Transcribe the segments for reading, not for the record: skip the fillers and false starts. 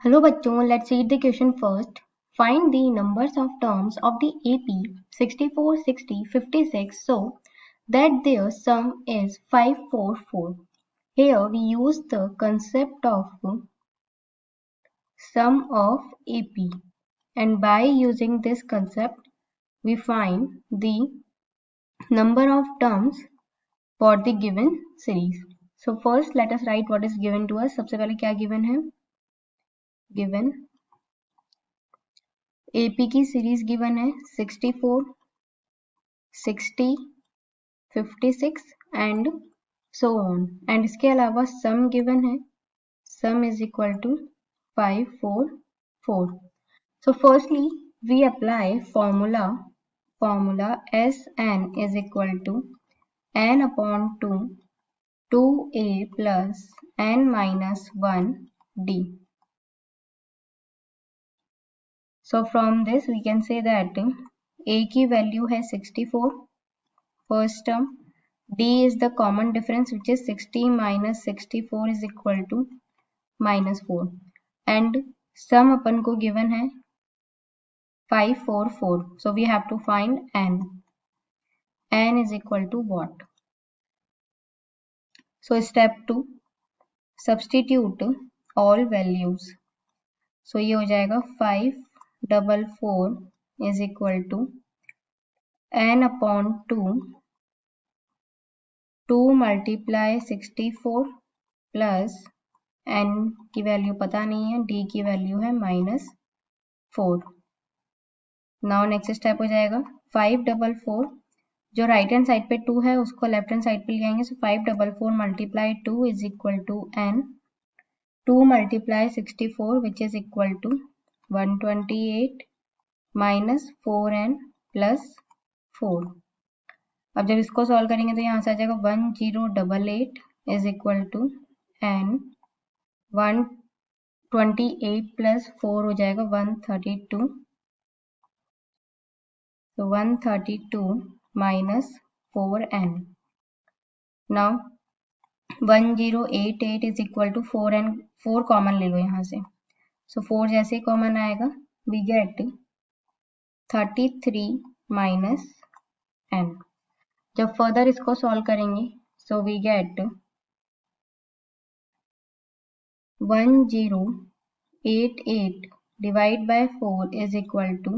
Hello बच्चों, let's read the question first. Find the numbers of terms of the AP 64, 60, 56 so that their sum is 544. Here we use the concept of sum of AP, and by using this concept we find the number of terms for the given series. So first let us write what is given to us. सबसे पहले क्या given है? Given AP की series given है 64, 60, 56 and so on, and इसके अलावा sum given है, sum is equal to 544. So firstly we apply formula Sn is equal to n upon 2a plus n minus 1 d. So from this we can say that a की value है 64 first term, d is the common difference which is 60 minus 64 is equal to minus 4, and sum अपन को given है 544. So we have to find n is equal to what? So step 2, substitute all values. So ये हो जाएगा 544 is equal to n upon 2 multiply 64 plus n की value पता नहीं है, d की वैल्यू है -4. नाउ नेक्स्ट स्टेप हो जाएगा 544, जो राइट हैंड साइड पे 2 है उसको लेफ्ट हैंड साइड पे ले आएंगे. So 544 multiply 2 is equal to n, 2 multiply 64 which is equal to 128 minus 4n plus 4. अब जब इसको सॉल्व करेंगे तो यहाँ से आ जाएगा 1088 is equal to n, 128 plus 4 हो जाएगा 132. तो 132 minus 4n. Now 1088 is equal to 4n, 4 common ले लो यहाँ से. सो 4 जैसे ही कॉमन आएगा वी गेट 33 माइनस n. जब फर्दर इसको सॉल्व करेंगे so we get 1088 divide by 4 is equal to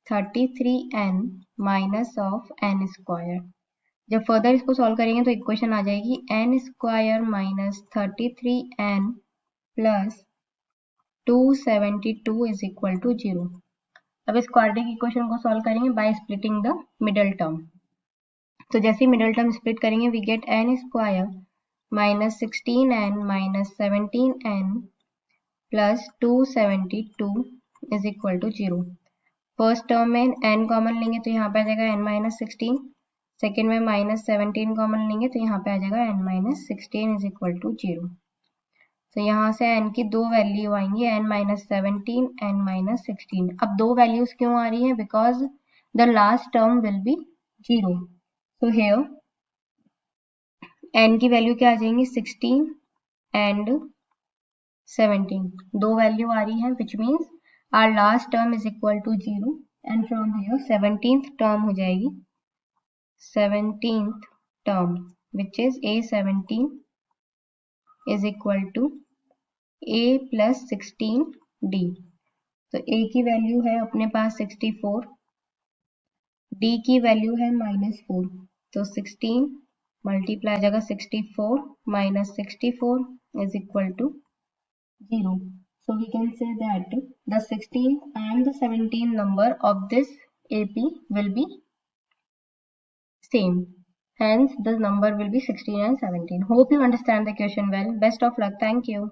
33n minus of n square. जब फर्दर इसको सॉल्व करेंगे तो इक्वेशन आ जाएगी n square minus 33n plus 272 is equal to 0. अब इस क्वाड्रेटिक इक्वेशन को सॉल्व करेंगे by splitting the middle term. तो जैसे ही मिडल टर्म स्प्लिट करेंगे we get n square minus 16n minus 17n plus 272 is equal to 0. First term में n common लेंगे तो यहाँ पे आ जाएगा n माइनस 16, सेकेंड में माइनस 17 कॉमन लेंगे तो यहाँ पे आ जाएगा n minus 16 is equal to 0. तो यहाँ से n की दो वैल्यू आएंगी, n माइनस 17, n माइनस 16. अब दो वैल्यूज क्यों आ रही है? Because the last term will be 0. So here n की वैल्यू क्या आ जाएंगी 16 एंड 17. दो वैल्यू आ रही है which means our last term is equal to 0, and from here 17th term हो जाएगी 17th term which is a17 is equal to a plus 16d. तो a की वैल्यू है अपने पास 64, d की वैल्यू है -4. तो 16 मल्टीप्लाई आ जाएगा 64 minus 64 is equal to 0. So we can say that the 16 and the 17 number of this AP will be same. Hence the number will be 16 and 17. Hope you understand the question well. Best of luck. Thank you.